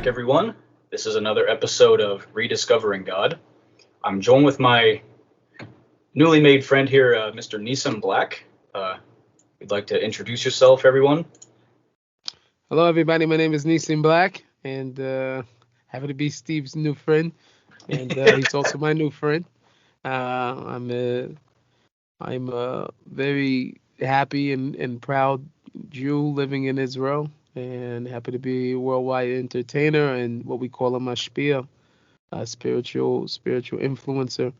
back, everyone. This is another episode of Rediscovering God. I'm joined with my newly made friend here, Mr. Neeson Black. You'd like to introduce yourself, everyone? Hello, everybody. My name is Neeson Black, and happy to be Steve's new friend, and he's also my new friend. I'm a very happy and proud Jew living in Israel, and happy to be a worldwide entertainer and what we call a mashpia, a spiritual influencer,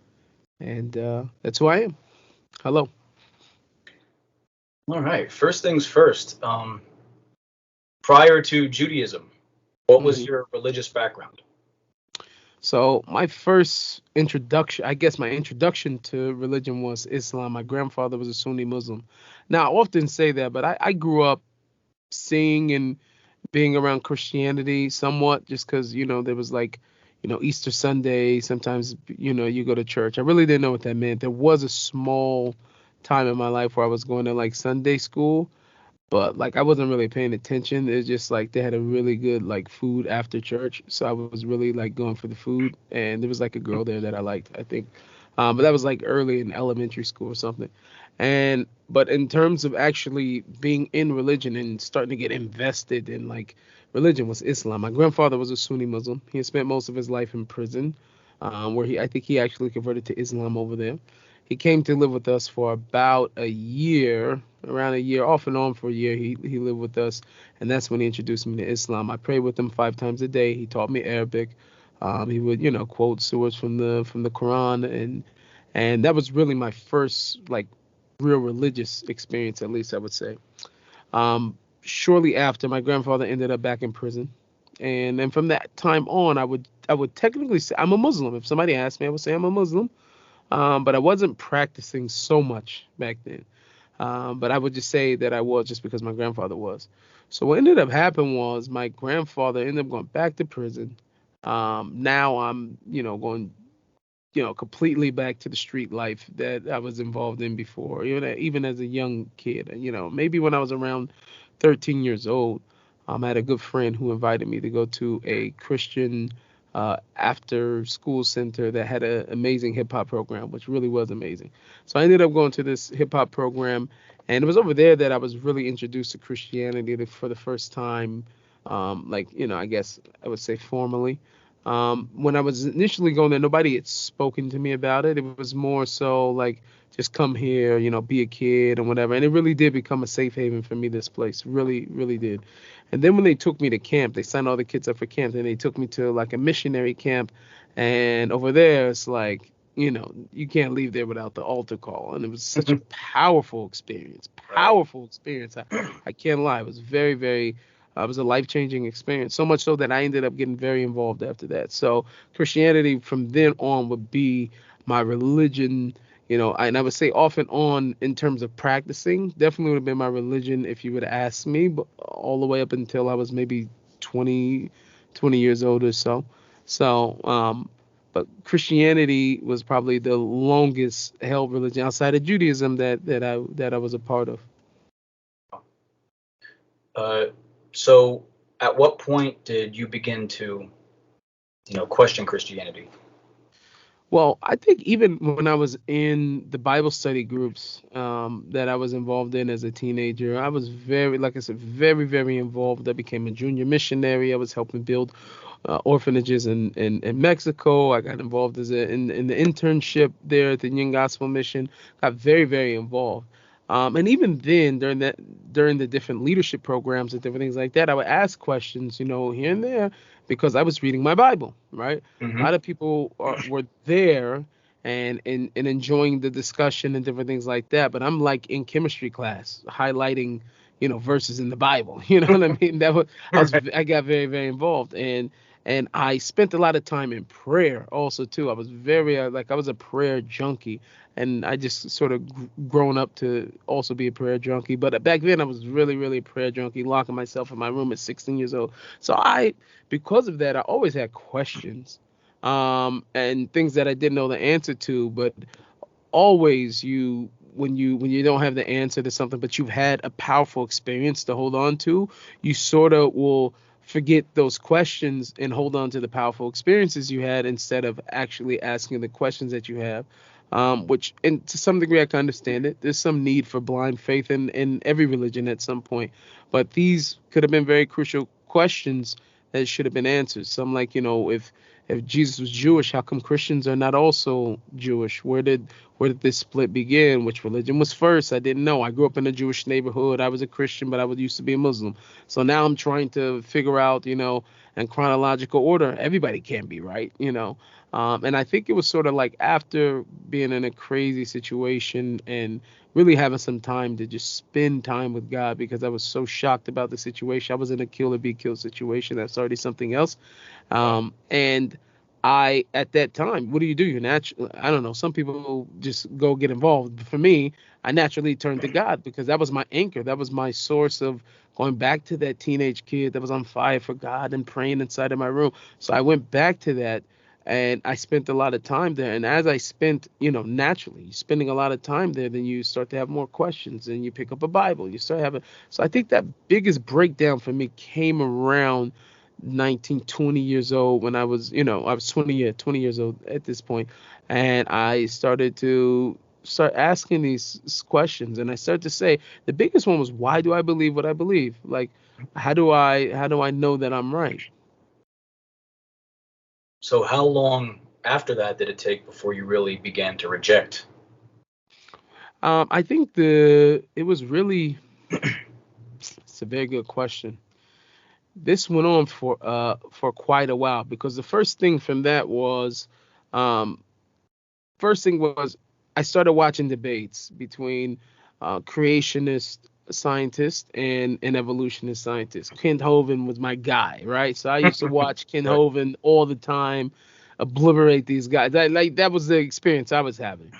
and that's who I am. Hello. All right. First things first. Prior to Judaism, what was hmm your religious background? So my first introduction, I guess my introduction to religion was Islam. My grandfather was a Sunni Muslim. Now I often say that, but I grew up seeing and being around Christianity somewhat, just because there was like Easter Sunday. Sometimes you go to church. I really didn't know what that meant. There was a small time in my life where I was going to like Sunday school, but like I wasn't really paying attention. It's just like they had a really good like food after church, so I was really like going for the food. And there was like a girl there that I liked, I think, but that was like early in elementary school or something. And but in terms of actually being in religion and starting to get invested in like religion was Islam. My grandfather was a Sunni Muslim. He had spent most of his life in prison, where I think he actually converted to Islam over there. He came to live with us for about a year, around a year, off and on for a year. He lived with us, and that's when he introduced me to Islam. I prayed with him 5 times a day. He taught me Arabic. He would, quote surahs from the Quran, and that was really my first like real religious experience, at least I would say. Shortly after, my grandfather ended up back in prison, and then from that time on, I would technically say I'm a Muslim. If somebody asked me, I would say I'm a Muslim, but I wasn't practicing so much back then. But I would just say that I was just because my grandfather was. So what ended up happening was my grandfather ended up going back to prison. Now I'm, going, completely back to the street life that I was involved in before, even as a young kid. Maybe when I was around 13 years old, I had a good friend who invited me to go to a Christian after school center that had an amazing hip hop program, which really was amazing. So I ended up going to this hip hop program, and it was over there that I was really introduced to Christianity for the first time, like, I guess I would say formally. When I was initially going there, nobody had spoken to me about it. It was more so like, just come here, be a kid and whatever. And it really did become a safe haven for me, this place. Really, really did. And then when they took me to camp, they signed all the kids up for camp. Then they took me to like a missionary camp. And over there, it's like, you can't leave there without the altar call. And it was such a powerful experience. Right. Powerful experience. I can't lie. It was very, very it was a life-changing experience, so much so that I ended up getting very involved after that. So Christianity from then on would be my religion, and I would say off and on in terms of practicing, definitely would have been my religion if you would have asked me, but all the way up until I was maybe 20, 20 years old or so. So, but Christianity was probably the longest held religion outside of Judaism that I was a part of. Uh, so, at what point did you begin to, question Christianity? Well, I think even when I was in the Bible study groups that I was involved in as a teenager, I was very, like I said, very, very involved. I became a junior missionary. I was helping build orphanages in Mexico. I got involved in the internship there at the Young Gospel Mission. Got very, very involved. And even then, during the different leadership programs and different things like that, I would ask questions, here and there, because I was reading my Bible, right? A Hmm. lot of people were there and enjoying the discussion and different things like that, but I'm like in chemistry class highlighting, verses in the Bible. You know what I mean? Right. I got very, very involved, and I spent a lot of time in prayer also too. I was very like I was a prayer junkie, and I just sort of grown up to also be a prayer junkie. But back then I was really, really a prayer junkie, locking myself in my room at 16 years old. So because of that, I always had questions, and things that I didn't know the answer to. But always when you don't have the answer to something, but you've had a powerful experience to hold on to, you sort of will forget those questions and hold on to the powerful experiences you had instead of actually asking the questions that you have. Which, and to some degree, I can understand it. There's some need for blind faith in every religion at some point, but these could have been very crucial questions that should have been answered. Some like, if Jesus was Jewish, how come Christians are not also Jewish? Where did this split begin? Which religion was first? I didn't know. I grew up in a Jewish neighborhood. I was a Christian, but I was used to be a Muslim. So now I'm trying to figure out, in chronological order. Everybody can't be right. And I think it was sort of like after being in a crazy situation and really having some time to just spend time with God because I was so shocked about the situation. I was in a kill or be killed situation. That's already something else. Wow. And I, at that time, what do? You naturally, I don't know, some people just go get involved. But for me, I naturally turned to God because that was my anchor. That was my source of going back to that teenage kid that was on fire for God and praying inside of my room. So I went back to that and I spent a lot of time there. And as I spent, naturally spending a lot of time there, then you start to have more questions and you pick up a Bible. You start having, so I think that biggest breakdown for me came around 19, 20 years old when I was 20 years old at this point, and I started to start asking these questions, and I started to say the biggest one was, why do I believe what I believe? Like, how do I know that I'm right? So how long after that did it take before you really began to reject? I think it was really, it's a very good question. This went on for quite a while because the um first thing was I started watching debates between creationist scientists and an evolutionist scientist. Ken Hovind was my guy, right? So I used to watch Ken Right. Hovind all the time, obliterate these guys. That was the experience I was having.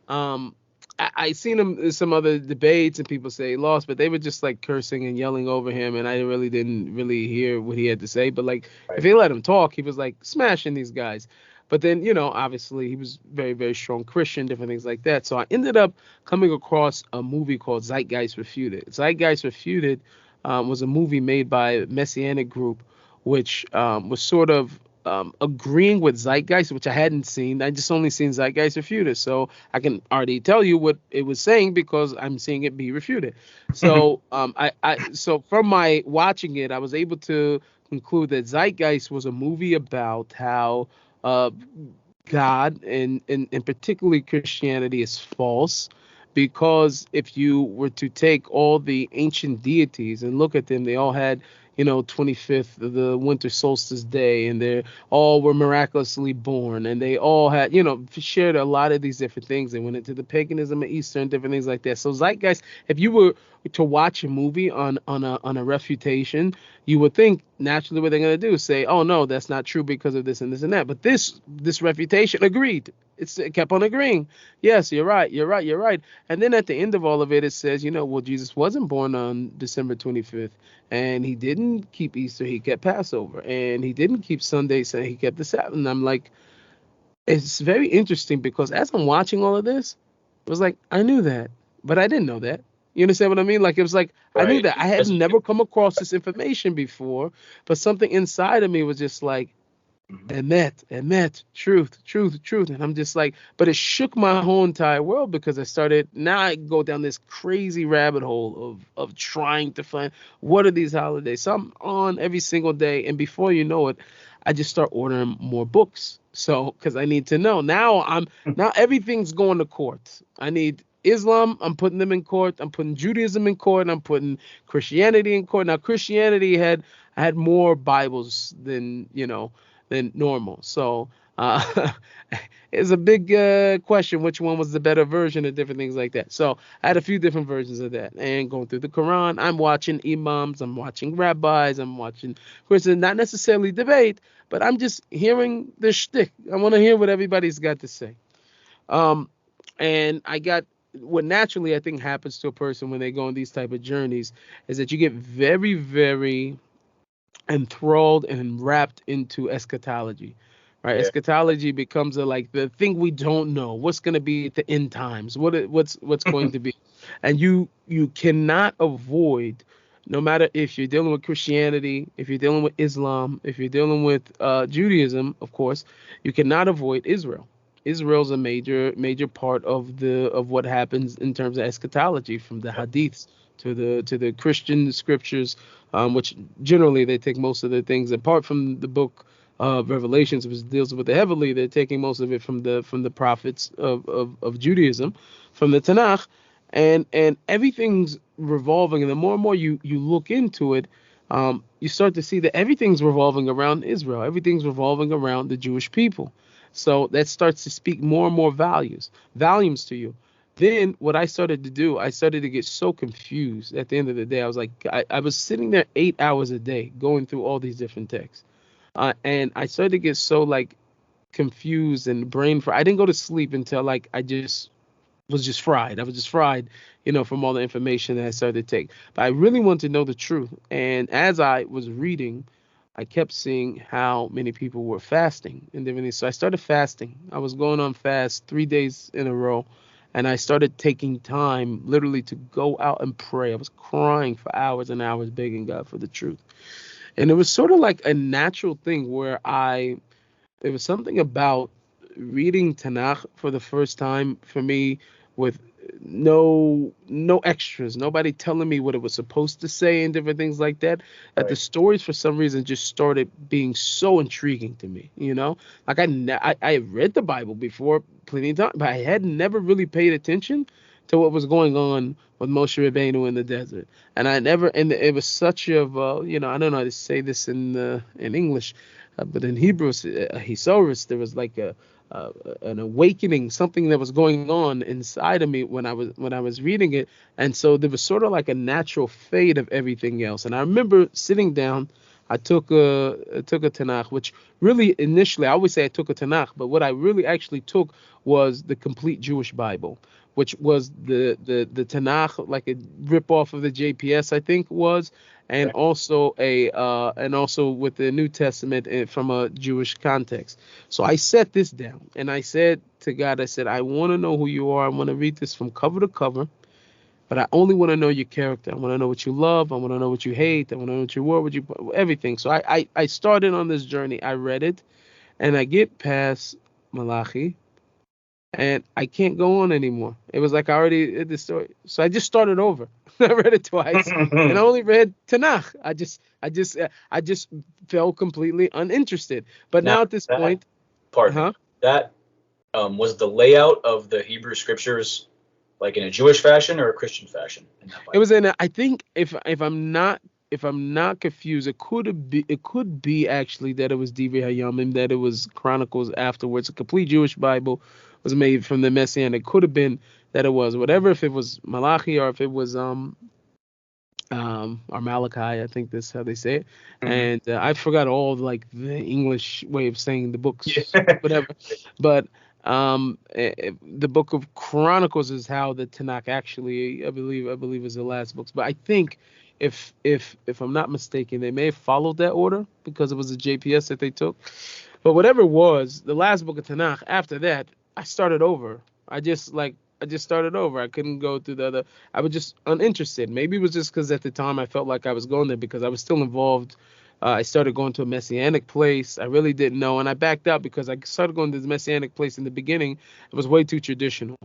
Um, I seen him in some other debates and people say he lost, but they were just like cursing and yelling over him, and I really didn't really hear what he had to say. But like, if Right. they let him talk, he was like smashing these guys. But then, obviously he was very, very strong Christian, different things like that. So I ended up coming across a movie called Zeitgeist Refuted. Zeitgeist Refuted was a movie made by a Messianic group, which was sort of agreeing with Zeitgeist, which I hadn't seen. I just only seen Zeitgeist Refuted. So I can already tell you what it was saying because I'm seeing it be refuted. So so from my watching it, I was able to conclude that Zeitgeist was a movie about how uh, God and particularly Christianity is false because if you were to take all the ancient deities and look at them, they all had 25th of the winter solstice day, and they all were miraculously born, and they all had shared a lot of these different things. They went into the paganism of Easter and different things like that. So Zeitgeist, if you were to watch a movie on a refutation, you would think naturally what they're going to do is say, oh no, that's not true because of this and this and that. But this refutation agreed. It kept on agreeing. Yes, you're right, you're right, you're right. And then at the end of all of it, it says, well, Jesus wasn't born on December 25th, and he didn't keep Easter, he kept Passover, and he didn't keep Sunday, so he kept the Sabbath. And I'm like, it's very interesting because as I'm watching all of this, it was like I knew that, but I didn't know that. You understand what I mean? Like it was like I knew Right. that I had As never come across this information before, but something inside of me was just like, Mhm. Emet, truth, truth, truth. And I'm just like, but it shook my whole entire world because now I go down this crazy rabbit hole of trying to find what are these holidays. So I'm on every single day. And before you know it, I just start ordering more books. So, because I need to know. Now everything's going to court. I need Islam, I'm putting them in court. I'm putting Judaism in court. And I'm putting Christianity in court. Now, I had more Bibles than normal. So it's a big question which one was the better version of different things like that. So I had a few different versions of that. And going through the Quran, I'm watching imams, I'm watching rabbis, I'm watching Christians, not necessarily debate, but I'm just hearing the shtick. I want to hear what everybody's got to say. Um, and I got what naturally I think happens to a person when they go on these type of journeys is that you get very, very enthralled and wrapped into eschatology, right? Yeah. Eschatology becomes like the thing we don't know. What's going to be at the end times? What's going to be, and you cannot avoid no matter if you're dealing with Christianity, if you're dealing with Islam, if you're dealing with Judaism, of course, you cannot avoid Israel. Israel's a major part of what happens in terms of eschatology, from the Yep. hadiths to the Christian scriptures, which generally they take most of their things apart from the book of Revelations, which deals with the heavenly. They're taking most of it from the prophets of Judaism, from the Tanakh, and everything's revolving. And the more and more you look into it, you start to see that everything's revolving around Israel. Everything's revolving around the Jewish people. So that starts to speak more and more volumes to you. Then what I started to do, I started to get so confused at the end of the day. I was like, I was sitting there 8 hours a day going through all these different texts. And I started to get so like confused and brain fried. I didn't go to sleep until like I just was just fried. I was just fried, from all the information that I started to take. But I really wanted to know the truth. And as I was reading, I kept seeing how many people were fasting and different things. So I started fasting. I was going on fast 3 days in a row. And I started taking time literally to go out and pray. I was crying for hours and hours, begging God for the truth. And it was sort of like a natural thing where there was something about reading Tanakh for the first time for me, with no extras, nobody telling me what it was supposed to say and different things like that. That the Right. stories for some reason just started being so intriguing to me. Like I read the Bible before plenty of times, but I had never really paid attention to what was going on with Moshe Rabbeinu in the desert. And I never, and it was such a, I don't know how to say this in English, but in Hebrew, Hisaurus, there was like an awakening, something that was going on inside of me when I was reading it, and so there was sort of like a natural fade of everything else. And I remember sitting down. I took a Tanakh, which really initially I always say I took a Tanakh, but what I really actually took was the complete Jewish Bible, which was the Tanakh, like a rip off of the JPS, I think was, and Okay. also with the New Testament from a Jewish context. So I set this down and I said to God, I said, I want to know who you are. I want to read this from cover to cover, but I only want to know your character. I want to know what you love. I want to know what you hate. I want to know what you were, what you, everything. So I started on this journey. I read it and I get past Malachi and I can't go on anymore. It was like I already did the story. So I just started over. I read it twice and I only read Tanakh. I just felt completely uninterested. But Now now at this that, point, pardon me, huh? that was the layout of the Hebrew scriptures like in a Jewish fashion or a Christian fashion in that It Bible? was I think if I'm not confused, it could be actually that it was Divrei Hayamim, that it was Chronicles afterwards. A complete Jewish Bible was made from the Messianic. It could have been that it was whatever, if it was Malachi or if it was or Malachi, I think that's how they say it. Mhm. And I forgot all like the English way of saying the books, Yeah. whatever. But the book of Chronicles is how the Tanakh actually, I believe is the last books. But I think if I'm not mistaken, they may have followed that order because it was a JPS that they took. But whatever it was, the last book of Tanakh. After that, I started over. I just started over. I couldn't go through the other. I was just uninterested. Maybe it was just because at the time I felt like I was going there because I was still involved. I started going to a messianic place. I really didn't know, and I backed out because I started going to this messianic place in the beginning. It was way too traditional,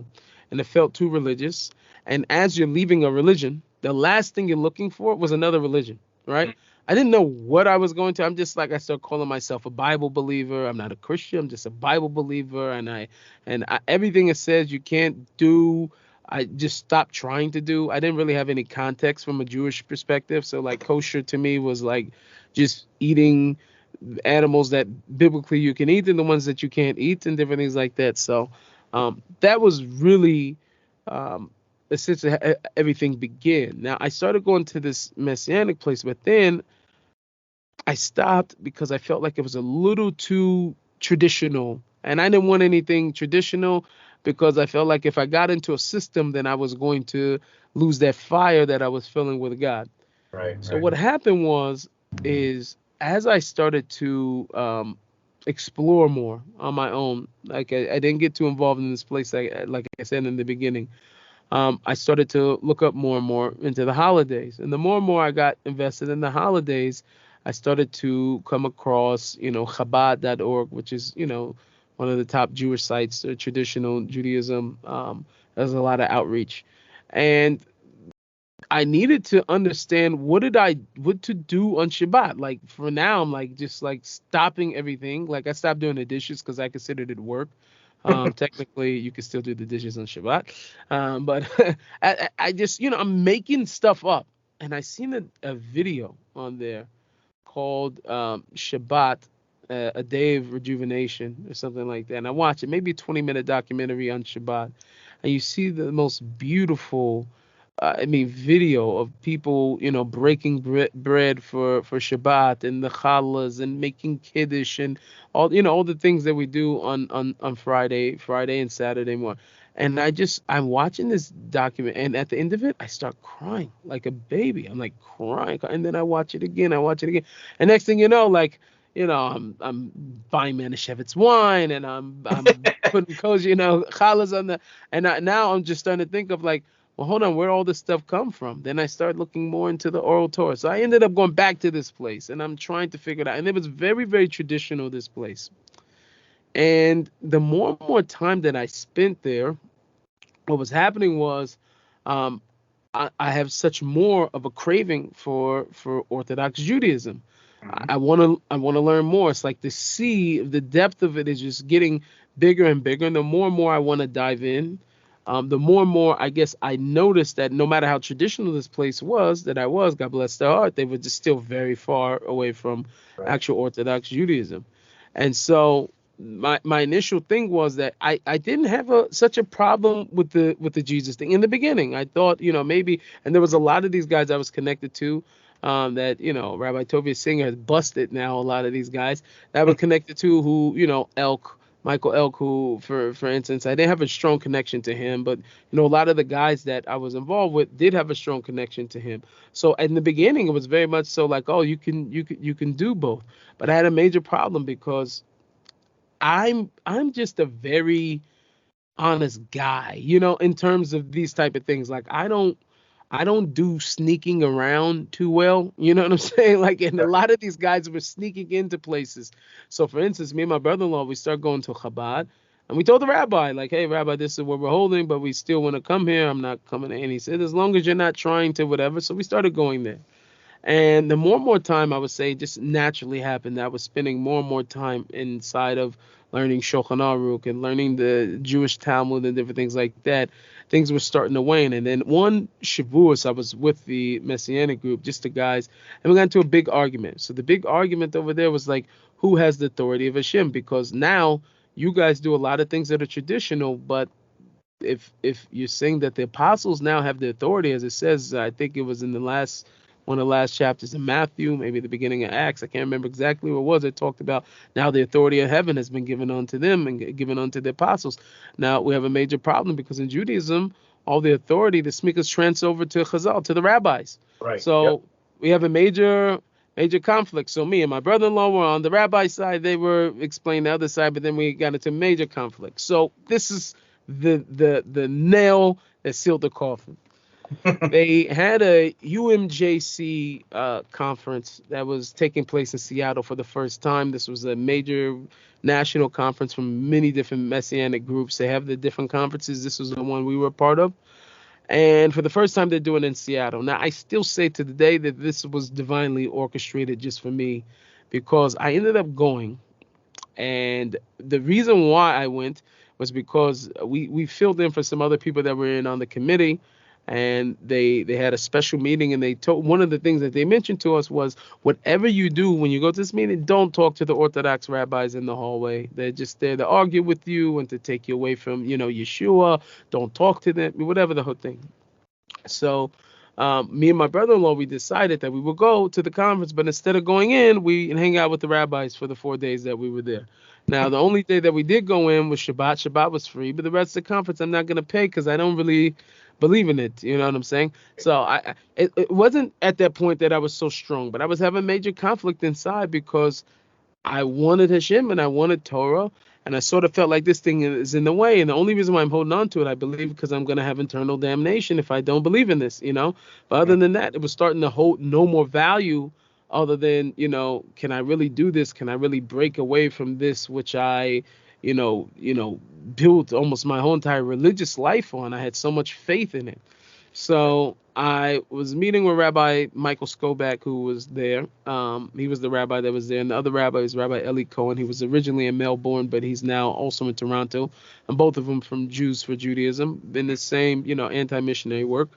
and it felt too religious. And as you're leaving a religion, the last thing you're looking for was another religion, right? Mm. I didn't know what I was going to. I'm just like I started calling myself a Bible believer. I'm not a Christian. I'm just a Bible believer, everything it says you can't do, I just stopped trying to do. I didn't really have any context from a Jewish perspective. So like kosher to me was like just eating animals that biblically you can eat and the ones that you can't eat and different things like that. So that was really um, essentially everything began. Now I started going to this messianic place, but then I stopped because I felt like it was a little too traditional. And I didn't want anything traditional because I felt like if I got into a system, then I was going to lose that fire that I was feeling with God. Right, So right. what happened is as I started to explore more on my own, like I didn't get too involved in this place, like I said in the beginning. I started to look up more and more into the holidays. And the more and more I got invested in the holidays, I started to come across, Chabad.org, which is, one of the top Jewish sites, traditional Judaism. There's a lot of outreach. And I needed to understand what to do on Shabbat. Like for now, I'm like just like stopping everything. Like I stopped doing the dishes because I considered it work. Technically, you can still do the dishes on Shabbat, but I just I'm making stuff up, and I seen a video on there called Shabbat, a day of rejuvenation or something like that. And I watched it, maybe a 20-minute documentary on Shabbat, and you see the most beautiful video of people, breaking bread for Shabbat and the challahs and making kiddush and all the things that we do on Friday and Saturday morning. And I'm watching this document, and at the end of it, I start crying like a baby. I'm like crying, and then I watch it again. And next thing you know, like, I'm buying Manischewitz wine, and I'm putting cozy, challahs on the, and now I'm just starting to think of like, well, hold on, where all this stuff come from? Then I started looking more into the oral Torah. So I ended up going back to this place, and I'm trying to figure it out. And it was very, very traditional, this place. And the more and more time that I spent there, what was happening was, um, I have such more of a craving for Orthodox Judaism. Mhm. I want to learn more. It's like the depth of it is just getting bigger and bigger. And the more and more I want to dive in, the more and more I guess I noticed that no matter how traditional this place was, God bless their heart, they were just still very far away from Right. actual Orthodox Judaism. And so my initial thing was that I didn't have such a problem with the Jesus thing in the beginning. I thought, maybe, and there was a lot of these guys I was connected to, that, Rabbi Tovia Singer has busted now a lot of these guys that I was connected to, who, Michael Elk, who, for instance, I didn't have a strong connection to him, but a lot of the guys that I was involved with did have a strong connection to him. So in the beginning, it was very much so like, oh, you can do both. But I had a major problem because I'm just a very honest guy, in terms of these type of things. Like I don't do sneaking around too well. You know what I'm saying? Like, and a Right. lot of these guys were sneaking into places. So, for instance, me and my brother-in-law, we start going to Chabad, and we told the rabbi, like, "Hey, Rabbi, this is what we're holding, but we still want to come here. I'm not coming in." He said, "As long as you're not trying to whatever." So we started going there. And the more and more time, I would say, just naturally happened that I was spending more and more time inside of learning Shulchan Aruch and learning the Jewish Talmud and different things like that. Things were starting to wane. And then one Shavuos, I was with the Messianic group, just the guys, and we got into a big argument. So the big argument over there was like, who has the authority of Hashem? Because now you guys do a lot of things that are traditional, but if you're saying that the apostles now have the authority, as it says, I think it was in the last one of the last chapters in Matthew, maybe the beginning of Acts, I can't remember exactly what it was. It talked about now the authority of heaven has been given unto them and given unto the apostles. Now we have a major problem because in Judaism, all the authority, the smikas transfer over to Chazal, to the rabbis. Right. Yep. So we have a major conflict. So me and my brother-in-law were on the rabbi side, they were explaining the other side, but then we got into major conflict. So this is the nail that sealed the coffin. They had a UMJC conference that was taking place in Seattle for the first time. This was a major national conference from many different messianic groups. They have the different conferences. This was the one we were part of. And for the first time, they're doing it in Seattle. Now, I still say to the day that this was divinely orchestrated just for me because I ended up going, and the reason why I went was because we filled in for some other people that were in on the committee, and they had a special meeting, and they told one of the things that they mentioned to us was whatever you do when you go to this meeting, don't talk to the Orthodox rabbis in the hallway. They're just there to argue with you and to take you away from Yeshua. Don't talk to them, whatever the whole thing. So, me and my brother-in-law, we decided that we would go to the conference, but instead of going in, we hang out with the rabbis for the 4 days that we were there. Now, the only day that we did go in was Shabbat. Shabbat was free, but the rest of the conference I'm not gonna pay because I don't really believe in it. You know what I'm saying? So it wasn't at that point that I was so strong, but I was having major conflict inside because I wanted Hashem and I wanted Torah. And I sort of felt like this thing is in the way. And the only reason why I'm holding on to it, I believe, because I'm going to have eternal damnation if I don't believe in this, you know. But other than that, it was starting to hold no more value other than, you know, can I really do this? Can I really break away from this, which I, built almost my whole entire religious life on? I had so much faith in it. So I was meeting with Rabbi Michael Skoback, who was there. He was the rabbi that was there, and the other rabbi is Rabbi Eli Cohen. He was originally in Melbourne, but he's now also in Toronto, and both of them from Jews for Judaism, in the same, anti-missionary work.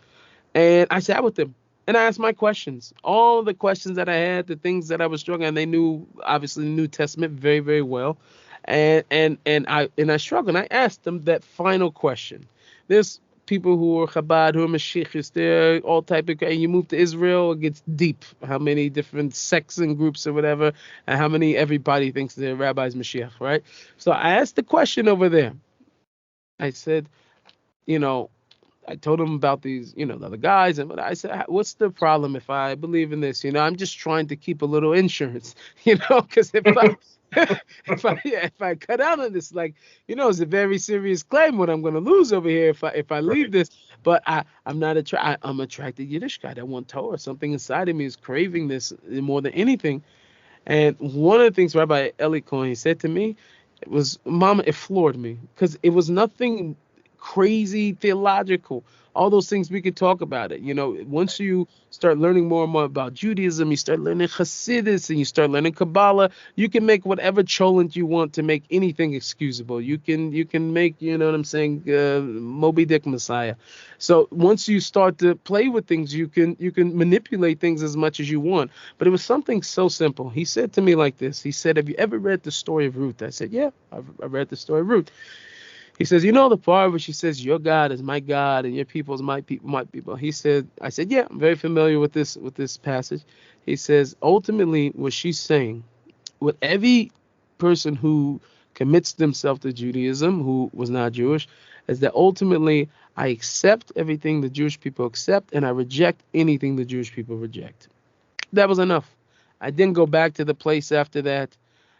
And I sat with them and I asked my questions, all the questions that I had, the things that I was struggling. And they knew obviously the New Testament very, very well. And I struggled. And I asked them that final question. There's people who are Chabad, who are Mashiachis, they're all type of, and you move to Israel, it gets deep. How many different sects and groups or whatever, and how many everybody thinks they're rabbis Mashiach, right? So I asked the question over there. I said, you know, I told him about these, the other guys, and I said, "What's the problem if I believe in this? I'm just trying to keep a little insurance, because if I cut out on this, like, it's a very serious claim what I'm going to lose over here if I leave Right. this. But I'm not I'm attracted to Yiddishkeit. I want Torah. Something inside of me is craving this more than anything. And one of the things Rabbi Eli Cohen said to me, it was, Mama, it floored me because it was nothing crazy theological. All those things we could talk about it. Once you start learning more and more about Judaism, you start learning Hasidus and you start learning Kabbalah, you can make whatever cholent you want to make anything excusable. You can make, what I'm saying, Moby Dick Messiah. So once you start to play with things, you can manipulate things as much as you want. But it was something so simple. He said to me like this. He said, "Have you ever read the story of Ruth?" I said, "Yeah, I've read the story of Ruth." He says, the part where she says, "Your God is my God and your people is my people, my people." He said, I said, "Yeah, I'm very familiar with this passage." He says, ultimately, what she's saying, with every person who commits themselves to Judaism who was not Jewish, is that ultimately I accept everything the Jewish people accept and I reject anything the Jewish people reject. That was enough. I didn't go back to the place after that.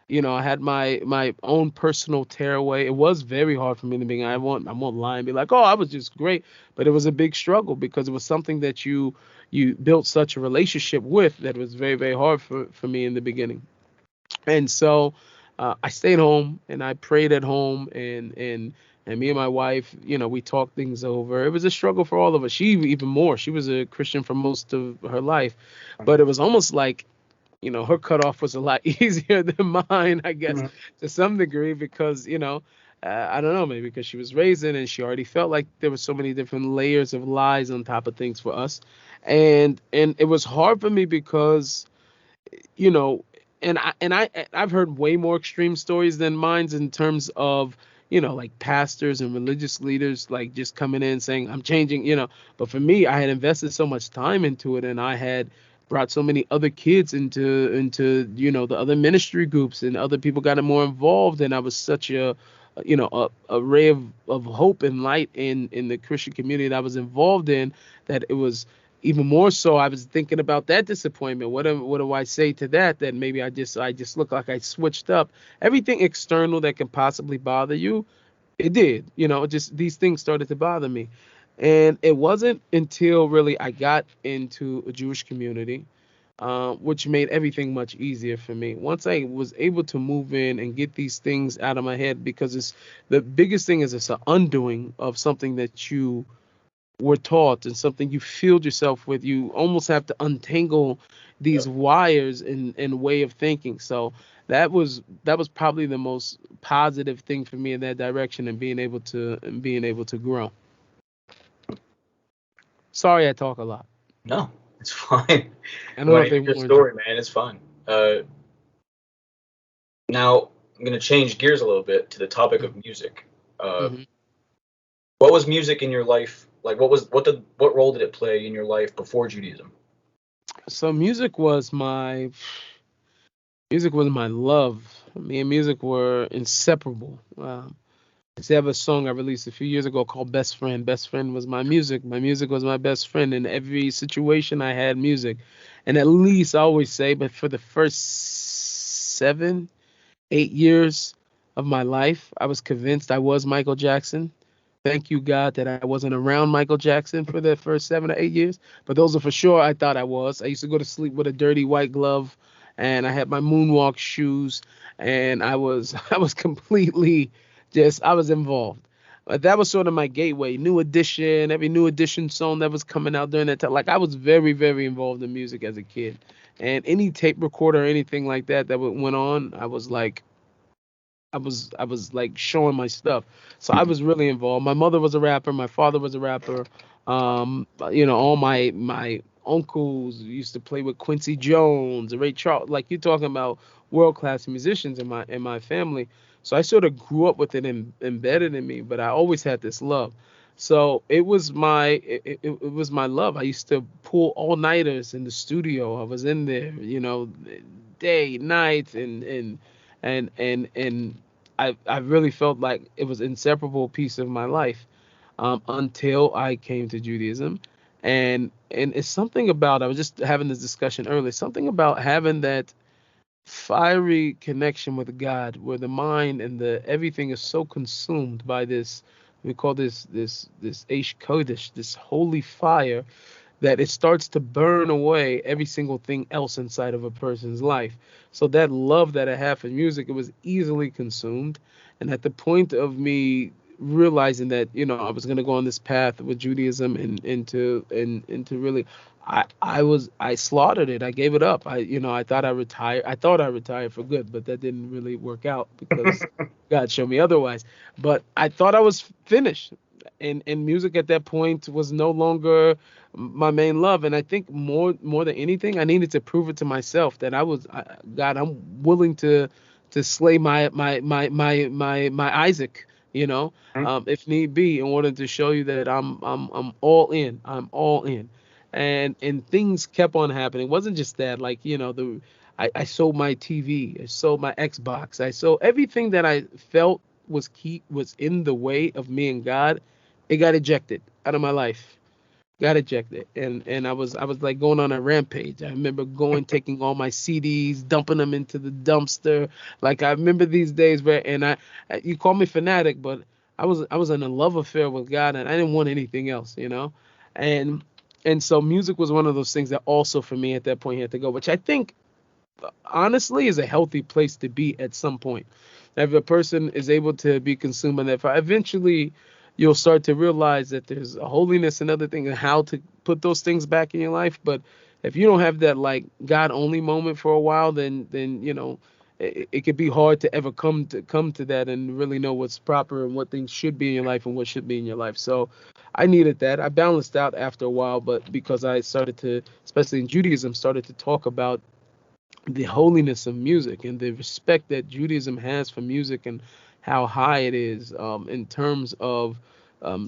I had my own personal tearaway. It was very hard for me in the beginning. I won't lie and be like, "Oh, I was just great," but it was a big struggle because it was something that you built such a relationship with that was very, very hard for me in the beginning. And so I stayed home and I prayed at home, and me and my wife, we talked things over. It was a struggle for all of us. She even more. She was a Christian for most of her life, but it was almost like, her cutoff was a lot easier than mine, I guess, Mhm. to some degree, because, I don't know, maybe because she was raised in and she already felt like there were so many different layers of lies on top of things for us. And it was hard for me because, you know, I've heard way more extreme stories than mine's in terms of, like pastors and religious leaders like just coming in saying I'm changing. But for me, I had invested so much time into it, and I had brought so many other kids into the other ministry groups, and other people got more involved, and I was such a ray of hope and light in the Christian community that I was involved in, that it was even more so. I was thinking about that disappointment. What do I say to that? That maybe I just look like I switched up. Everything external that can possibly bother you, it did. Just these things started to bother me. And it wasn't until really I got into a Jewish community, which made everything much easier for me. Once I was able to move in and get these things out of my head, because the biggest thing is it's an undoing of something that you were taught and something you filled yourself with. You almost have to untangle these Yep. wires in way of thinking. So that was probably the most positive thing for me in that direction, and being able to grow. Sorry I talk a lot. No, it's fine. I don't When know I if they hear your warned you. story, man, it's fine. Now I'm gonna change gears a little bit to the topic of music. Uh, Hmm. what was music in your life? Like, what role did it play in your life before Judaism? So music was my love. Me and music were inseparable. I have a song I released a few years ago called Best Friend. Best Friend was my music. My music was my best friend. In every situation, I had music. And at least I always say, but for the first 7, 8 years, of my life. I was convinced I was Michael Jackson. Thank you, God, that I wasn't around Michael Jackson for the first 7 or 8 years. But those are for sure I thought I was. I used to go to sleep with a dirty white glove, and I had my moonwalk shoes, and I was completely just I was involved. But that was sort of my gateway. New Edition, every New Edition song that was coming out during that time. Like I was very, very involved in music as a kid, and any tape recorder or anything like that that went on, I was like showing my stuff. So I was really involved. My mother was a rapper. My father was a rapper. All my uncles used to play with Quincy Jones, Ray Charles. Like you're talking about world class musicians in my family. So I sort of grew up with it embedded in me. But I always had this love. So it was my love. I used to pull all nighters in the studio. I was in there, day, night, and I really felt like it was an inseparable piece of my life until I came to Judaism, and it's something about I was just having this discussion earlier. Something about having that fiery connection with God, where the mind and the everything is so consumed by this. We call this Eish Kodesh, this holy fire that it starts to burn away every single thing else inside of a person's life. So that love that I have for music, it was easily consumed. And at the point of me realizing that, I was gonna go on this path with Judaism and into really I slaughtered it. I gave it up. I thought I retired. I thought I retired for good, but that didn't really work out because God showed me otherwise. But I thought I was finished. And music at that point was no longer my main love, and I think more than anything I needed to prove it to myself that God, I'm willing to slay my Isaac, if need be, in order to show you that I'm all in. I'm all in. And things kept on happening. It wasn't just that, like, I sold my TV, I sold my Xbox, I sold everything that I felt was in the way of me and God. It got ejected out of my life, got ejected, and I was like going on a rampage. I remember going, taking all my CDs, dumping them into the dumpster. Like I remember these days where, and you call me fanatic, but I was in a love affair with God, and I didn't want anything else, and and so music was one of those things that also for me at that point had to go, which I think honestly is a healthy place to be at some point. If a person is able to be consumed by that fire, eventually you'll start to realize that there's a holiness and other things and how to put those things back in your life. But if you don't have that like God only moment for a while, then it could be hard to ever come to that and really know what's proper and what things should be in your life and what should be in your life. So I needed that. I balanced out after a while, but because I started to, especially in Judaism, started to talk about the holiness of music and the respect that Judaism has for music and how high it is in terms of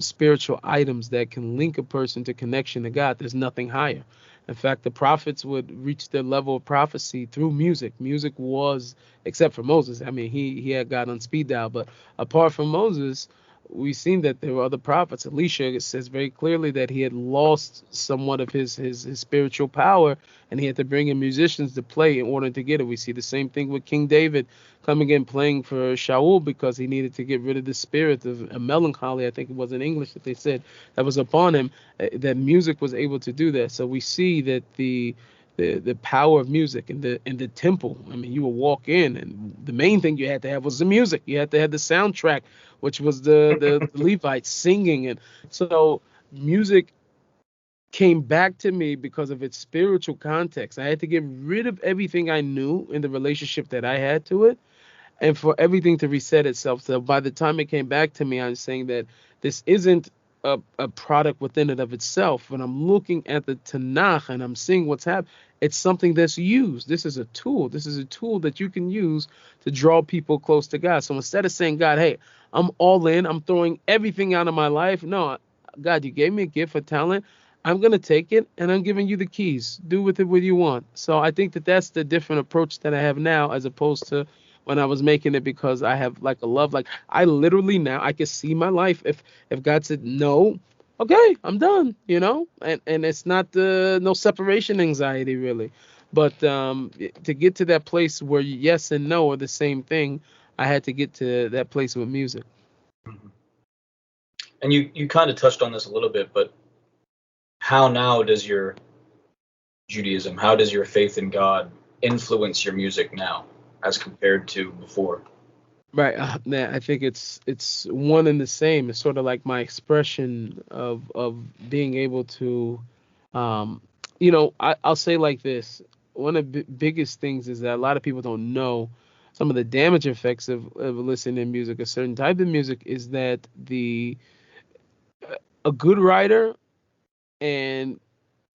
spiritual items that can link a person to connection to God. There's nothing higher. In fact, the prophets would reach their level of prophecy through music. Music was, except for Moses. I mean, he had God on speed dial, but apart from Moses, we've seen that there were other prophets. Elisha says very clearly that he had lost somewhat of his spiritual power, and he had to bring in musicians to play in order to get it. We see the same thing with King David coming in playing for Shaul because he needed to get rid of the spirit of a melancholy, I think it was in English that they said, that was upon him. That music was able to do that. So we see that the power of music in the temple. I mean, you would walk in, and the main thing you had to have was the music. You had to have the soundtrack, which was the Levites singing, and so music came back to me because of its spiritual context. I had to get rid of everything I knew in the relationship that I had to it, and for everything to reset itself. So by the time it came back to me, I'm saying that this isn't a product within it of itself. When I'm looking at the Tanakh and I'm seeing what's happening, it's something that's used. This is a tool. This is a tool that you can use to draw people close to God. So instead of saying, God, hey, I'm all in, I'm throwing everything out of my life. No, God, you gave me a gift for talent. I'm going to take it and I'm giving you the keys. Do with it what you want. So I think that that's the different approach that I have now as opposed to when I was making it because I have like a love. Like I literally now I can see my life. If God said no, okay, I'm done, and it's not the no separation anxiety really. But to get to that place where yes and no are the same thing, I had to get to that place with music. Mhm. And you kind of touched on this a little bit, but how now does your Judaism, how does your faith in God influence your music now as compared to before? Right. Man, I think it's one and the same. It's sort of like my expression of being able to, um, I'll say like this. One of the biggest things is that a lot of people don't know some of the damage effects of listening to music, a certain type of music, is that a good writer and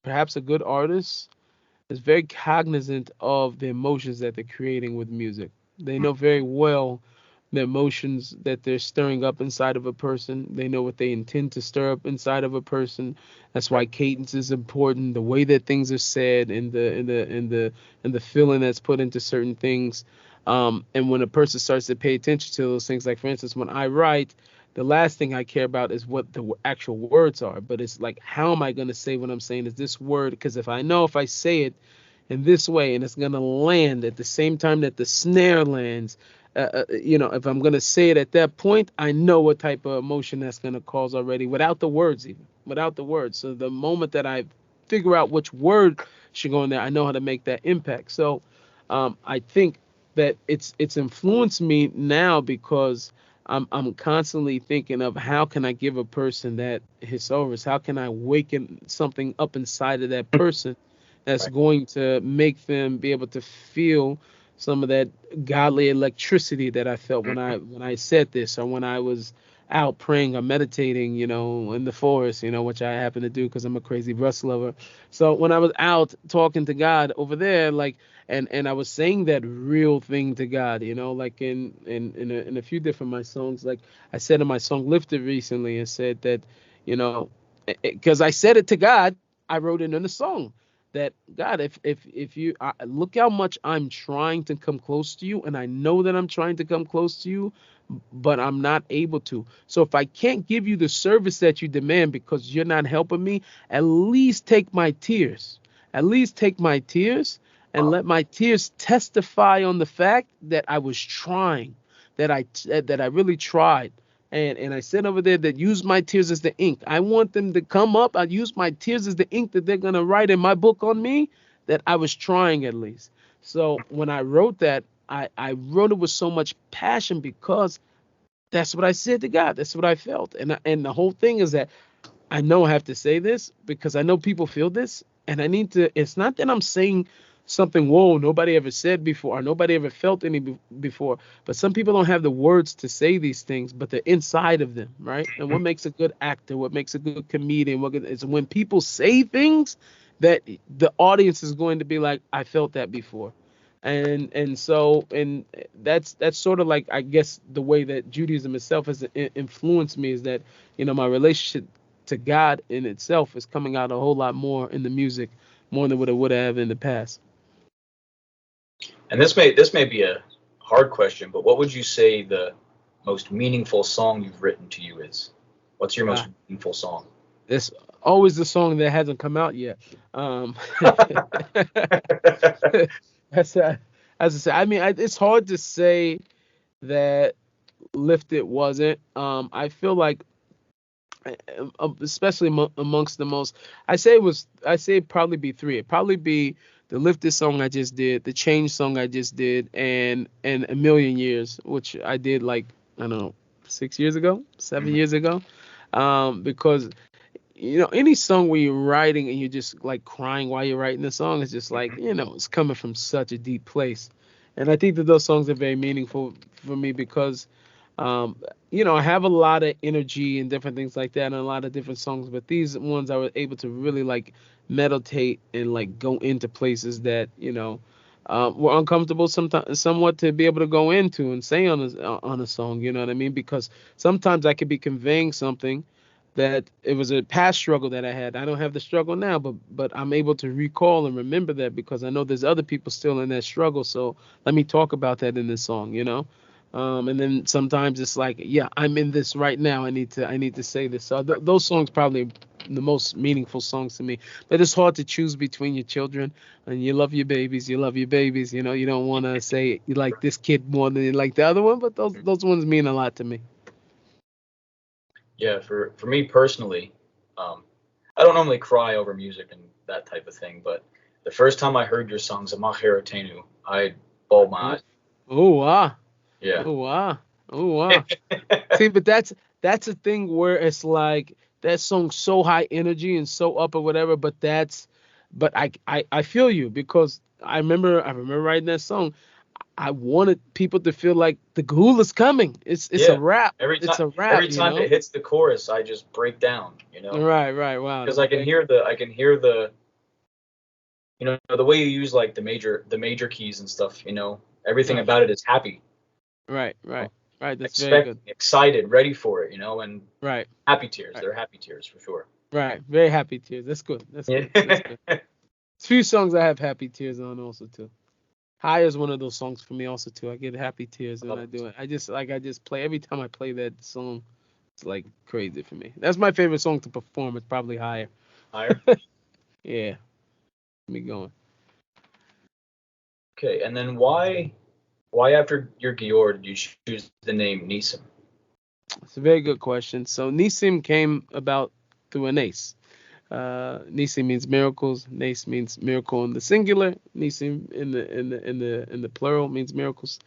perhaps a good artist is very cognizant of the emotions that they're creating with music. They know very well the emotions that they're stirring up inside of a person. They know what they intend to stir up inside of a person. That's why cadence is important. The way that things are said, and the feeling that's put into certain things. And when a person starts to pay attention to those things, like for instance, when I write, the last thing I care about is what the actual words are, but it's like, how am I going to say what I'm saying? Is this word? Because if I know if I say it in this way and it's going to land at the same time that the snare lands, if I'm going to say it at that point, I know what type of emotion that's going to cause already without the words, even without the words. So the moment that I figure out which word should go in there, I know how to make that impact. So I think that it's influenced me now because I'm constantly thinking of how can I give a person that hisaurus, how can I waken something up inside of that person that's Right. going to make them be able to feel some of that godly electricity that I felt when I said this, or when I was out praying or meditating, in the forest, which I happen to do because I'm a crazy rust lover. So when I was out talking to God over there, like, and I was saying that real thing to God, like in a few different my songs, like I said in my song "Lifted" recently, and said that, you know, because I said it to God, I wrote it in a song that God, if you look how much I'm trying to come close to you, and I know that I'm trying to come close to you, but I'm not able to. So if I can't give you the service that you demand because you're not helping me, at least take my tears. At least take my tears and Wow. let my tears testify on the fact that I was trying, that I really tried. And I said over there that use my tears as the ink. I want them to come up. I use my tears as the ink that they're gonna write in my book on me. That I was trying at least. So when I wrote that, I wrote it with so much passion because that's what I said to God. That's what I felt. And the whole thing is that I know I have to say this because I know people feel this, and I need to. It's not that I'm saying something, whoa, nobody ever said before, or nobody ever felt any before, but some people don't have the words to say these things, but they're inside of them, right? And what makes a good actor, what makes a good comedian, is when people say things that the audience is going to be like, I felt that before. And that's sort of like, I guess, the way that Judaism itself has influenced me, is that my relationship to God in itself is coming out a whole lot more in the music, more than what it would have in the past. And this may be a hard question, but what would you say the most meaningful song you've written to you is? What's your most Uh, meaningful song? it's always the song that hasn't come out yet. Um, that's as I say. I mean, it's hard to say that Lifted wasn't. I feel like, especially amongst the most, I say it'd probably be three. It'd probably be the Lifted song I just did, the Change song I just did, and A Million Years, which I did like, I don't know, 6 years ago, seven Mhm. years ago. Because any song where you're writing and you're just like crying while you're writing the song, is just like, it's coming from such a deep place. And I think that those songs are very meaningful for me because, um, I have a lot of energy and different things like that, and a lot of different songs, but these ones I was able to really like meditate and like go into places that, were uncomfortable sometimes, somewhat, to be able to go into and say on a song. You know what I mean? Because sometimes I could be conveying something that it was a past struggle that I had. I don't have the struggle now, but I'm able to recall and remember that because I know there's other people still in that struggle. So let me talk about that in this song. And then sometimes it's like, yeah, I'm in this right now. I need to say this. So those songs probably the most meaningful songs to me. But it's hard to choose between your children, and you love your babies. You love your babies. You know, you don't want to say you like this kid more than you like the other one, but those ones mean a lot to me. Yeah, for me personally, um, I don't normally cry over music and that type of thing, but the first time I heard your song, Zamachera Tenu, I bawled my Oh, eyes. oh wow, Yeah. oh wow, oh wow. See, but that's a thing where it's like that song's so high energy and so up or whatever, but I feel you because I remember writing that song. I wanted people to feel like the Gahula's coming. It's a Yeah. rap. Every It's time a rap, every you time it know? hits the chorus, I just break down, Right, right. Wow, because that's very good. I can hear the way you use like the major keys and stuff, everything Right, about it is happy, right, right, right. That's very good. expecting, excited, ready for it, and Right, happy tears. right, They're happy tears for sure. right. Very happy tears. That's good. That's Yeah. good. That's good. Few songs I have happy tears on also too. High is one of those songs for me also too. I get happy tears when Love I it. do it. I just play every time I play that song. It's like crazy for me. That's my favorite song to perform. It's probably higher. Higher. Yeah, me going. Okay, and then why after your Gior did you choose the name Neeson? It's a very good question. So Nisim came about through an ace. Nisi means miracles. Nace means miracle in the singular. Nisim in the plural means miracles.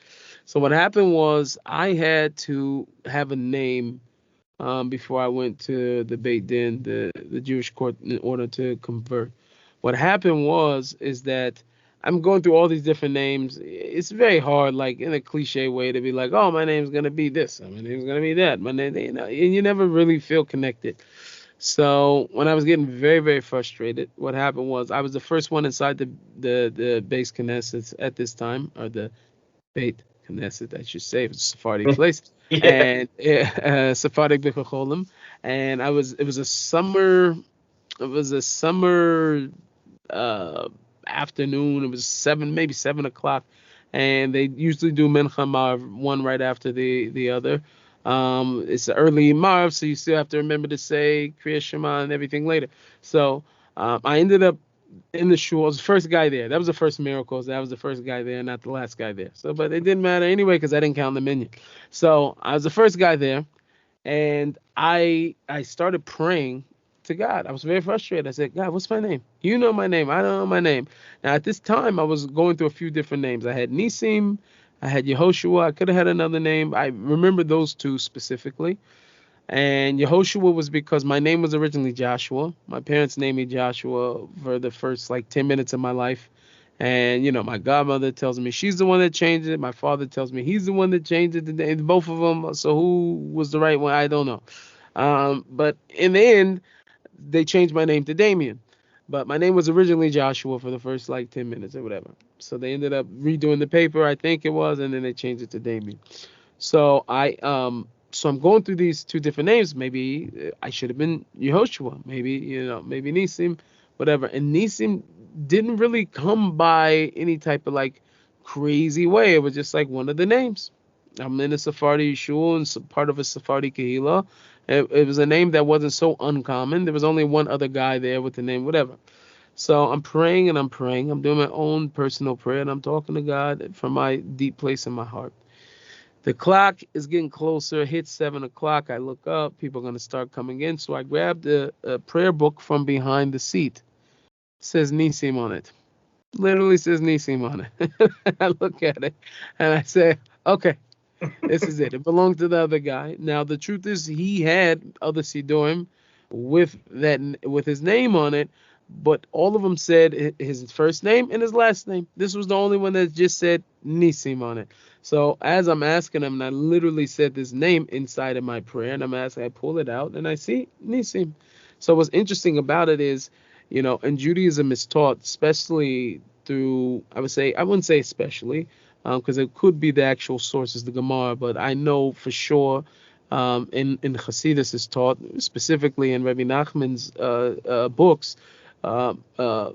So what happened was I had to have a name before I went to the Beit Din, the Jewish court, in order to convert. What happened was is that I'm going through all these different names. It's very hard, like in a cliche way, to be like, oh, my name's gonna be this, my name's gonna be that, my name, and you never really feel connected. So when I was getting very, very frustrated, what happened was I was the first one inside the base Knesset at this time, or the Beit Knesset, I should say. It was a Sephardic place, Yeah. and Sephardic B'Cholim, and it was a summer. It was a summer uh, afternoon. It was maybe 7 o'clock, and they usually do Mincha Marv one right after the other. It's an early Marv, so you still have to remember to say Kriya Shema and everything later. So I ended up in the shul. I was the first guy there. That was the first miracle. That was the first guy there, not the last guy there. So, but it didn't matter anyway because I didn't count the minion. So I was the first guy there, and I started praying to God. I was very frustrated. I said, God, what's my name? You know my name. I don't know my name. Now at this time, I was going through a few different names. I had Nisim, I had Yehoshua. I could have had another name. I remember those two specifically. And Yehoshua was because my name was originally Joshua. My parents named me Joshua for the first like 10 minutes of my life. And, my godmother tells me she's the one that changed it. My father tells me he's the one that changed it. Both of them. So who was the right one? I don't know. But in the end, they changed my name to Damien. But my name was originally Joshua for the first like 10 minutes or whatever. So they ended up redoing the paper, I think it was, and then they changed it to Damien. So I'm going through these two different names. Maybe I should have been Yehoshua. Maybe maybe Nisim, whatever. And Nisim didn't really come by any type of like crazy way. It was just like one of the names. I'm in a Sephardi shul and part of a Sephardi kahila. It was a name that wasn't so uncommon. There was only one other guy there with the name, whatever. So I'm praying and I'm praying. I'm doing my own personal prayer and I'm talking to God from my deep place in my heart. The clock is getting closer. It hits 7 o'clock. I look up. People are going to start coming in. So I grabbed a prayer book from behind the seat. It says Nisim on it. Literally says Nisim on it. I look at it and I say, okay, this is it. It belonged to the other guy. Now the truth is, he had other Sidorim with his name on it, but all of them said his first name and his last name. This was the only one that just said Nisim on it. So as I'm asking him, and I literally said this name inside of my prayer, and I'm asking, I pull it out and I see Nisim. So what's interesting about it is, in Judaism is taught, especially through, I wouldn't say especially, because it could be the actual sources, the Gemara, but I know for sure in Hasidus is taught, specifically in Rabbi Nachman's books, uh, uh,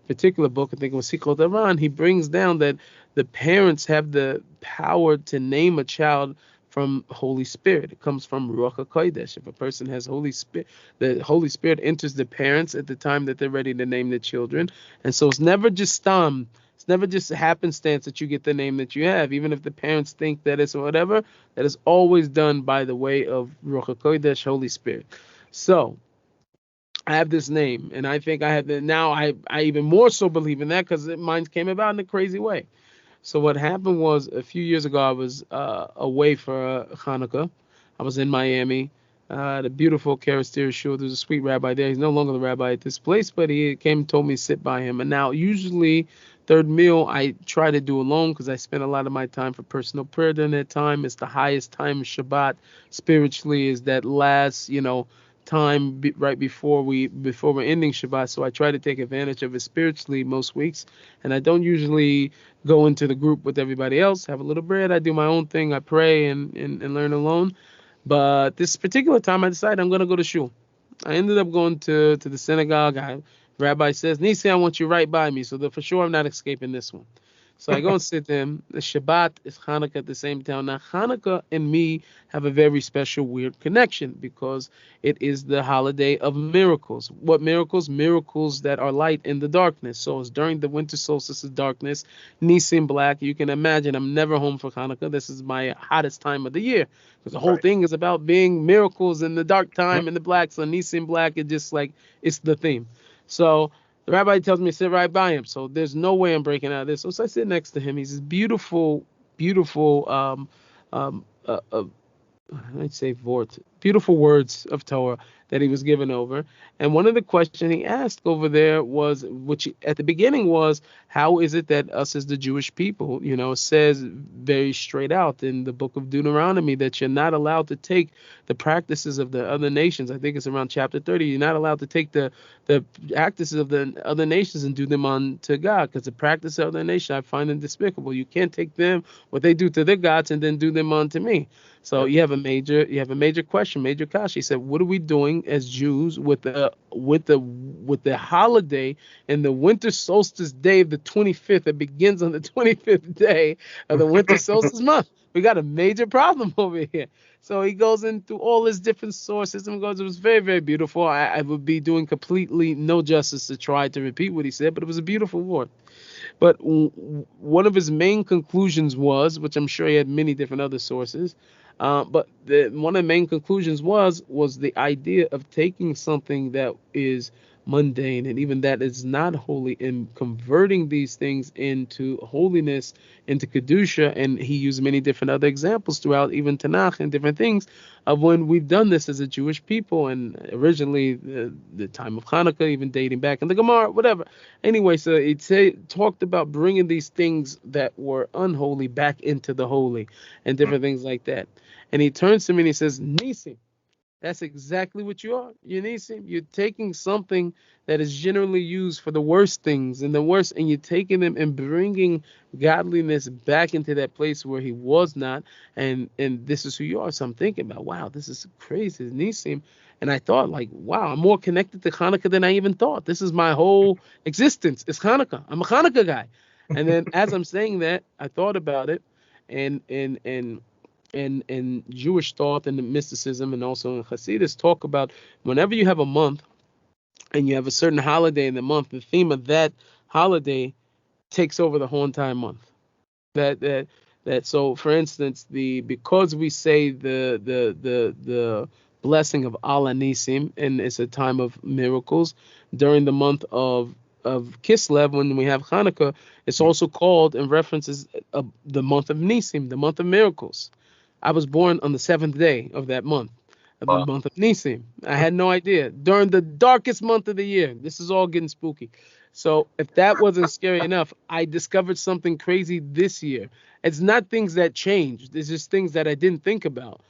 particular book, I think it was Sikhot Iran, he brings down that the parents have the power to name a child from Holy Spirit. It comes from Ruach HaKodesh. If a person has Holy Spirit, the Holy Spirit enters the parents at the time that they're ready to name the children. And so it's never just it's never just a happenstance that you get the name that you have, even if the parents think that it's whatever. That is always done by the way of Ruach HaKodesh, Holy Spirit. So I have this name, and I think I have the now. I even more so believe in that because mine came about in a crazy way. So what happened was a few years ago, I was away for Hanukkah. I was in Miami. The beautiful Karastir Shul. There's a sweet rabbi there. He's no longer the rabbi at this place, but he came and told me to sit by him. And now, usually, third meal I try to do alone because I spend a lot of my time for personal prayer during that time. It's the highest time of Shabbat spiritually. Is that last, time right before we're ending Shabbat. So I try to take advantage of it spiritually most weeks. And I don't usually go into the group with everybody else, have a little bread. I do my own thing. I pray and learn alone. But this particular time, I decided I'm going to go to shul. I ended up going to the synagogue. Rabbi says, Nisi, I want you right by me. So for sure I'm not escaping this one. So I go and sit there. The Shabbat is Hanukkah at the same time. Now, Hanukkah and me have a very special, weird connection because it is the holiday of miracles. What miracles? Miracles that are light in the darkness. So it's during the winter solstice of darkness, Nisim Black. You can imagine I'm never home for Hanukkah. This is my hottest time of the year because the whole thing is about being miracles in the dark time in the black. So Nisim Black is just like, it's the theme. So the rabbi tells me to sit right by him, so there's no way I'm breaking out of this. So I sit next to him. He's this beautiful, beautiful, I'd say beautiful words of Torah that he was given over. And one of the questions he asked over there was, which at the beginning was, how is it that us as the Jewish people, says very straight out in the book of Deuteronomy that you're not allowed to take the practices of the other nations. I think it's around chapter 30. You're not allowed to take the practices of the other nations and do them on to God, because the practice of the nation I find them despicable. You can't take them, what they do to their gods, and then do them on to me. So you have a major question, major kasha. He said, what are we doing as Jews with the holiday and the winter solstice day of the 25th that begins on the 25th day of the winter solstice month? We got a major problem over here. So he goes into all his different sources and goes, it was very, very beautiful. I would be doing completely no justice to try to repeat what he said, but it was a beautiful word. But one of his main conclusions was, which I'm sure he had many different other sources, but one of the main conclusions was the idea of taking something that is mundane and even that is not holy and converting these things into holiness, into kedusha. And he used many different other examples throughout even Tanakh and different things of when we've done this as a Jewish people, and originally the time of Hanukkah, even dating back in the Gemara, whatever. Anyway, so it talked about bringing these things that were unholy back into the holy and different things like that. And he turns to me and he says, Nisi, that's exactly what you are. You're Nisim. You're taking something that is generally used for the worst things and you're taking them and bringing godliness back into that place where he was not. And this is who you are. So I'm thinking about, wow, this is crazy, Nisim. And I thought, like, wow, I'm more connected to Hanukkah than I even thought. This is my whole existence. It's Hanukkah. I'm a Hanukkah guy. And then as I'm saying that, I thought about it, and Jewish thought and the mysticism and also in Hasidus talk about whenever you have a month and you have a certain holiday in the month, the theme of that holiday takes over the whole entire month. That so for instance, because we say the blessing of Allah Nisim, and it's a time of miracles during the month of Kislev, when we have Hanukkah, it's also called in references the month of Nisim, the month of miracles. I was born on the 7th day of that month, of the month of Nisim. I had no idea. During the darkest month of the year. This is all getting spooky. So if that wasn't scary enough, I discovered something crazy this year. It's not things that changed. It's just things that I didn't think about.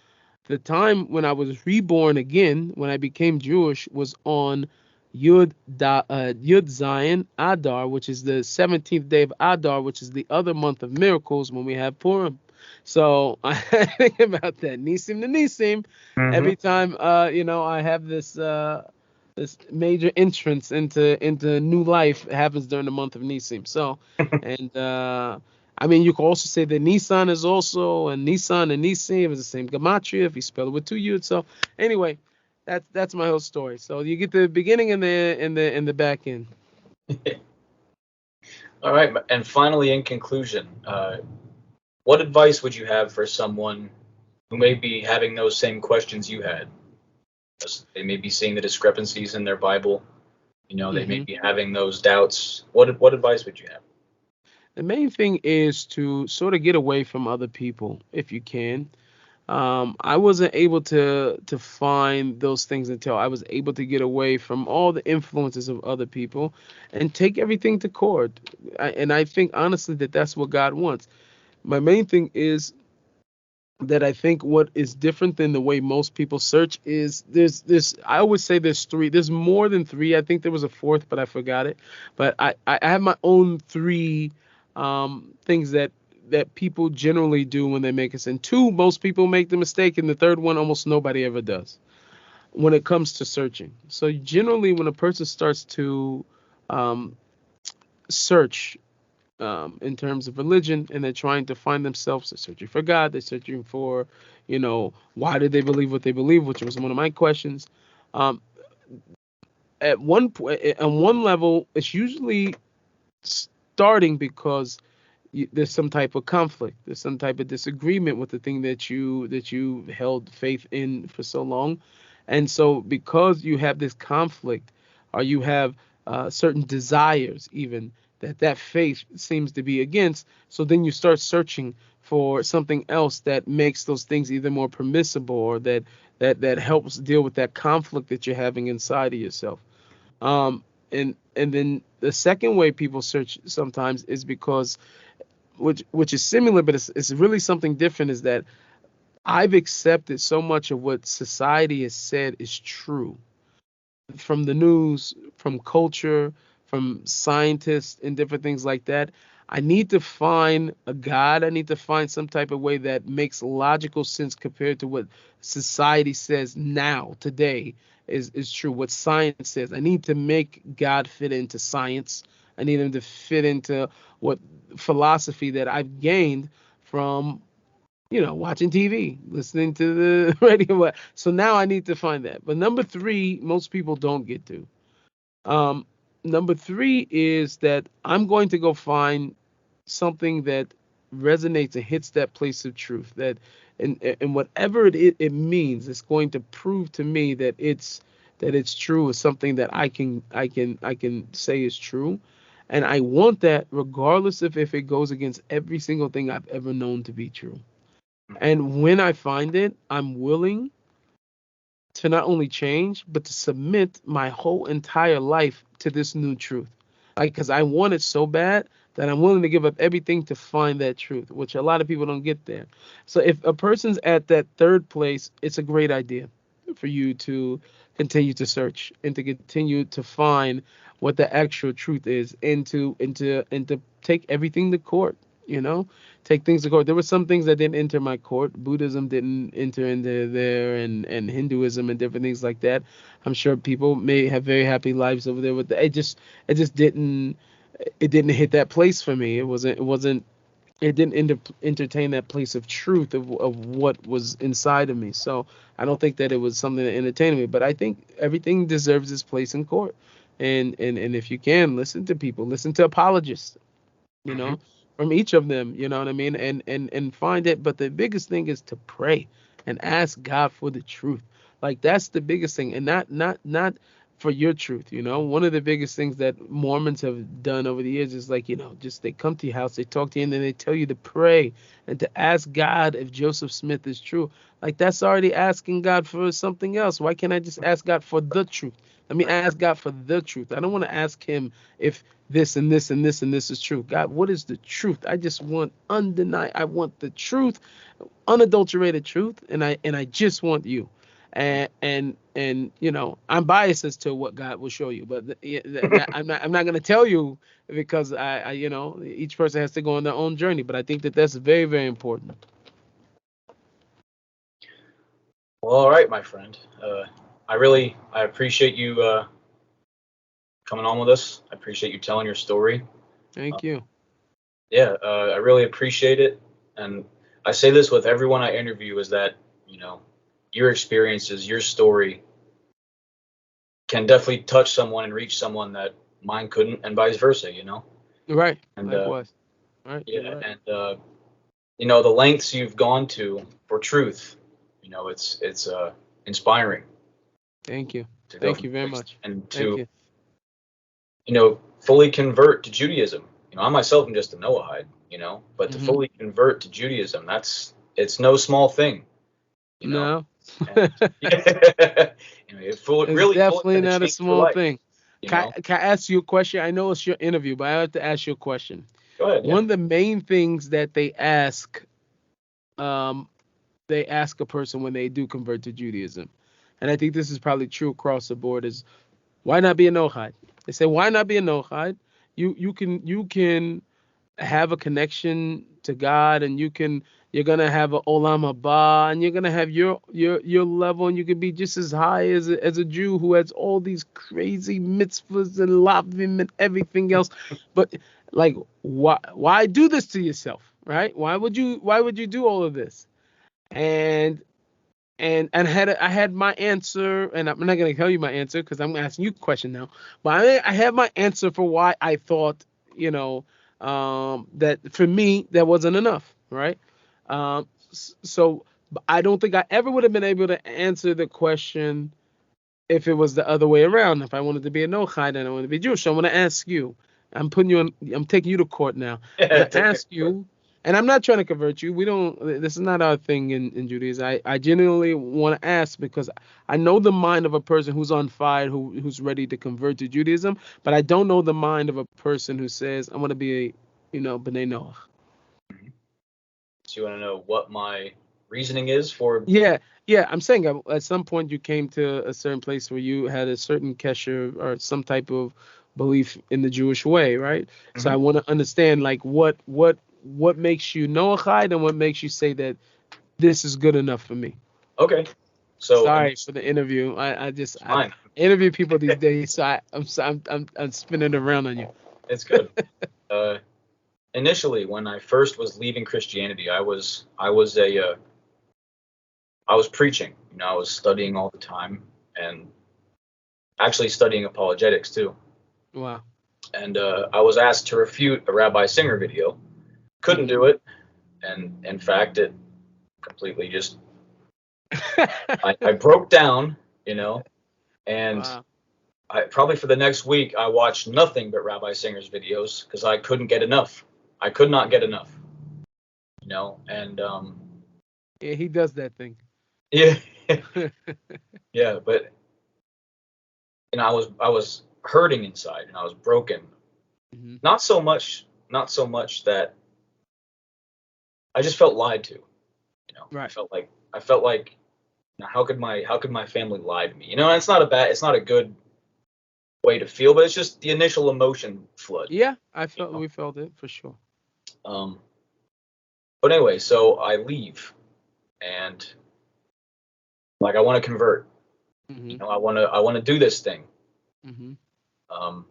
The time when I was reborn again, when I became Jewish, was on Yud Zion Adar, which is the 17th day of Adar, which is the other month of miracles when we have Purim. So I think about that. Nisim to Nisim. Every time I have this major entrance into new life, it happens during the month of Nisim. So and I mean, you can also say that Nissan is also, and Nissan and Nissim is the same gematria if you spell it with two U's. So anyway, that's my whole story. So you get the beginning and the back end. All right, and finally, in conclusion, what advice would you have for someone who may be having those same questions you had? They may be seeing the discrepancies in their Bible. They may Hmm. be having those doubts. What advice would you have? The main thing is to sort of get away from other people if you can. I wasn't able to find those things until I was able to get away from all the influences of other people and take everything to court. And I think honestly that that's what God wants. My main thing is that I think what is different than the way most people search is there's I always say there's more than three. I think there was a fourth, but I forgot it. But I have my own three things that people generally do when they make a sin. Two, most people make the mistake, and the third one almost nobody ever does when it comes to searching. So generally when a person starts to um, search in terms of religion, and they're trying to find themselves. They're searching for God. They're searching for, why did they believe what they believe, which was one of my questions. Um, at one point, on one level, it's usually starting because there's some type of conflict. There's some type of disagreement with the thing that you held faith in for so long, and so because you have this conflict, or you have certain desires even that faith seems to be against, so then you start searching for something else that makes those things either more permissible, or that helps deal with that conflict that you're having inside of yourself. um and then the second way people search sometimes is because, which is similar, but it's really something different, is that I've accepted so much of what society has said is true, from the news, from culture, from scientists and different things like that. I need to find a God. I need to find some type of way that makes logical sense compared to what society says now, today, is true. What science says. I need to make God fit into science. I need him to fit into what philosophy that I've gained from watching TV, listening to the radio. So now I need to find that. But number three, most people don't get to. Um, Number three is that I'm going to go find something that resonates and hits that place of truth. And whatever it means, it's going to prove to me that it's true. Is something that I can say is true. And I want that regardless of if it goes against every single thing I've ever known to be true. And when I find it, I'm willing to not only change, but to submit my whole entire life to this new truth. Like, because I want it so bad that I'm willing to give up everything to find that truth, which a lot of people don't get there. So if a person's at that third place, it's a great idea for you to continue to search and to continue to find what the actual truth is, and to take everything to court. You know, take things to court. There were some things that didn't enter my court. Buddhism didn't enter into there, and Hinduism and different things like that. I'm sure people may have very happy lives over there with that. It just didn't hit that place for me. It didn't entertain that place of truth of what was inside of me. So I don't think that it was something that entertained me. But I think everything deserves its place in court. And if you can, listen to people, listen to apologists, you Hmm. know, from each of them, you know what I mean, and find it. But the biggest thing is to pray and ask God for the truth. Like, that's the biggest thing, and not for your truth. One of the biggest things that Mormons have done over the years is, like, just they come to your house, they talk to you, and then they tell you to pray and to ask God if Joseph Smith is true. Like, that's already asking God for something else. Why can't I just ask God for the truth? Let me ask God for the truth. I don't want to ask him if this and this and this and this is true. God, what is the truth? I just want undenied. I want the truth, unadulterated truth, and I just want you. And I'm biased as to what God will show you, but I'm not going to tell you, because each person has to go on their own journey. But I think that that's very, very important. Well, all right, my friend. I appreciate you coming on with us. I appreciate you telling your story. Uh, Thank you. Yeah, I really appreciate it, and I say this with everyone I interview is that your experiences, your story can definitely touch someone and reach someone that mine couldn't, and vice versa. Right. And Likewise. Right. You're yeah, right. and the lengths you've gone to for truth, it's inspiring Thank you. to go Thank from you very place much. and Thank to you. fully convert to Judaism. I myself am just a Noahide, but to Hmm. fully convert to Judaism, it's no small thing, you know, No. and it It's really fully definitely had to not a change your small life, thing. you know. Can I ask you a question? I know it's your interview, but I have to ask you a question. Go ahead, yeah. One of the main things that um, they ask a person when they do convert to Judaism, and I think this is probably true across the board, is why not be a Noahide? They say, why not be a Noahide? You can have a connection to God, and you're gonna have a olam haba, and you're gonna have your level, and you can be just as high as a Jew who has all these crazy mitzvahs and lavim and everything else. But like, why do this to yourself, right? Why would you do all of this? And I had my answer, and I'm not gonna tell you my answer because I'm asking you a question now. But I had my answer for why I thought, you know, that for me that wasn't enough, right? So I don't think I ever would have been able to answer the question if it was the other way around. If I wanted to be a no-chai, then I want to be Jewish. So I'm gonna ask you. I'm taking you to court now. I'm gonna Take me ask you, and I'm not trying to convert you. We don't. This is not our thing in Judaism. I genuinely want to ask because I know the mind of a person who's on fire, who's ready to convert to Judaism, but I don't know the mind of a person who says I want to be a, B'nai Noach. So you want to know what my reasoning is for? Yeah, yeah. I'm saying at some point you came to a certain place where you had a certain kesher or some type of belief in the Jewish way, right? So I Mhm. want to understand like what makes you Noahide and what makes you say that this is good enough for me. Okay, so Sorry for the interview. it's fine. interview people these days, so I'm spinning around on you. It's good. Uh, Initially, when I first was leaving Christianity, I was preaching. I was studying all the time and actually studying apologetics too. Wow. And I was asked to refute a Rabbi Singer video. Couldn't Hmm. do it, and in fact, it completely just I broke down, and Wow. I probably for the next week I watched nothing but Rabbi Singer's videos because I couldn't get enough. I could not get enough, and Yeah, he does that thing. yeah, yeah, but I was hurting inside and I was broken. Hmm. Not so much that I just felt lied to. I Right. felt like how could my family lie to me? And it's not a good way to feel, but it's just the initial emotion flood. Yeah, You know. we felt it for sure. Um, but anyway, so I leave and like I want to convert. Hmm. I want to do this thing. Hmm. Um,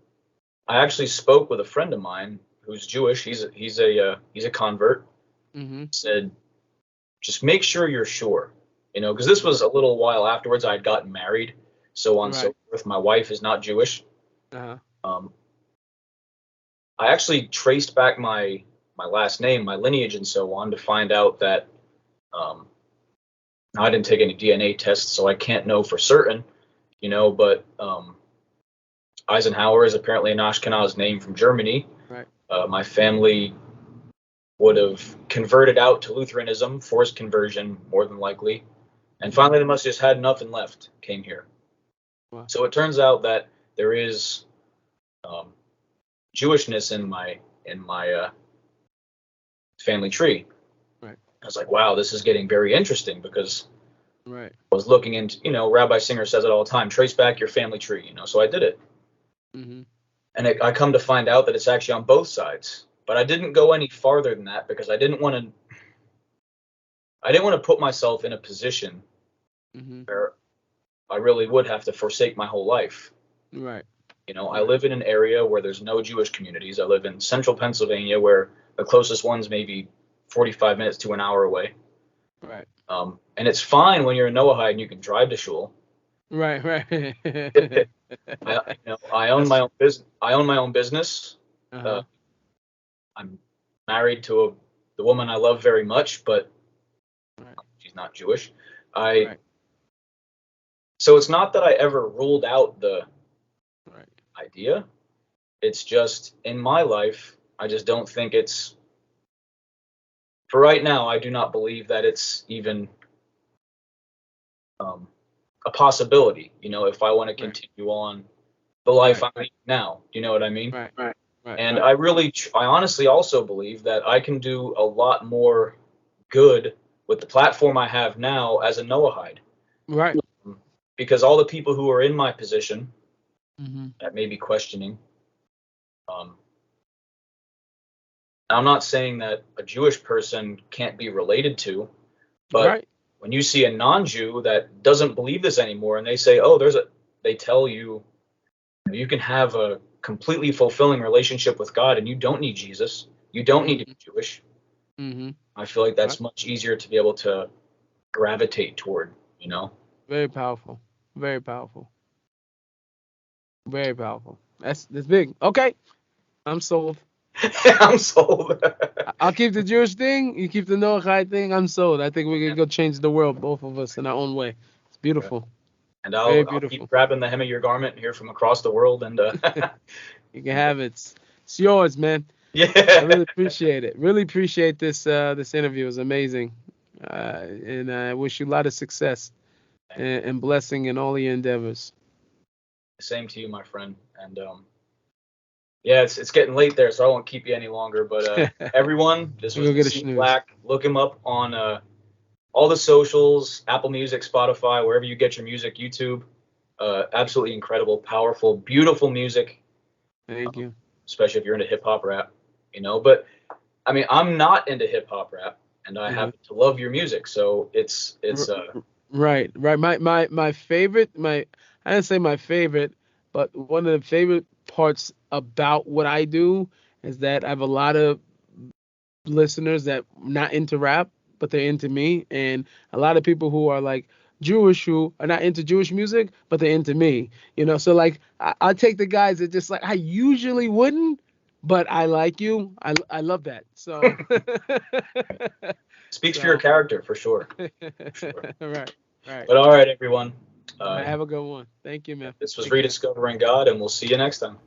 I actually spoke with a friend of mine who's Jewish. He's a convert. Hmm. Said just make sure you're sure. Because this was a little while afterwards. I had gotten married, so on and Right. so forth. My wife is not Jewish. Uh-huh. Um, I actually traced back my last name, my lineage, and so on to find out that um, I didn't take any DNA tests, so I can't know for certain. But Eisenhower is apparently an Ashkenaz name from Germany. Right. My family would have converted out to Lutheranism, forced conversion, more than likely. And Hmm. finally, they must have just had nothing left, came here. Wow. So it turns out that there is um, Jewishness in my family tree. Right. I was like, wow, this is getting very interesting because Right. I was looking into, Rabbi Singer says it all the time, trace back your family tree, so I did it. Hmm. And I come to find out that it's actually on both sides. But I didn't go any farther than that because I didn't want to put myself in a position Hmm. where I really would have to forsake my whole life. Right. I Right. live in an area where there's no Jewish communities. I live in central Pennsylvania where The closest one's maybe 45 minutes to an hour away. Right. And it's fine when you're in Noahide and you can drive to shul. Right. Right. I own my own business. I own my own business. Uh-huh. I'm married to the woman I love very much, but Right. she's not Jewish. Right. So it's not that I ever ruled out the Right. idea. It's just in my life, I just don't think it's, for right now, I do not believe that it's even a possibility, if I want to Right. continue on the life Right. I'm leading now. You know what I mean? Right. Right. And I honestly also believe that I can do a lot more good with the platform I have now as a Noahide. Right. Because all the people who are in my position Mm-hmm. that may be questioning, um, I'm not saying that a Jewish person can't be related to, but Right. when you see a non-Jew that doesn't believe this anymore and they say, oh, they tell you, you can have a completely fulfilling relationship with God and you don't need Jesus, you don't need to be Jewish. Mm-hmm. I feel like that's much easier to be able to gravitate toward. Very powerful. Very powerful. Very powerful. That's big. Okay. I'm sold. I'm sold. I'll keep the Jewish thing. You keep the Noahide thing. I'm sold. I think we can go change the world, both of us, in our own way. It's beautiful. And Very I'll keep beautiful. grabbing the hem of your garment here from across the world, and You can have it. It's yours, man. I yeah. really appreciate it. Really appreciate this interview. It was amazing. And I wish you a lot of success and blessing in all your endeavors. Same to you, my friend. And yeah, it's getting late there, so I won't keep you any longer. But everyone, this We was go get a Nissim snooze. Black. Look him up on all the socials, Apple Music, Spotify, wherever you get your music, YouTube. Absolutely incredible, powerful, beautiful music, Thank you. especially if you're into hip hop rap. But I mean, I'm not into hip hop rap, and I Uh-huh. happen to love your music, so it's Right, right. My favorite, I didn't say my favorite, but one of the favorite parts about what I do is that I have a lot of listeners that not into rap, but they're into me, and a lot of people who are like Jewish who are not into Jewish music, but they're into me. So like I take the guys that just like I usually wouldn't, but I like you. I love that. So speaks for your so character for sure. For sure. right, right. But all right, everyone. All right, have a good one. Thank you, man. This was Take care. Rediscovering God, and we'll see you next time.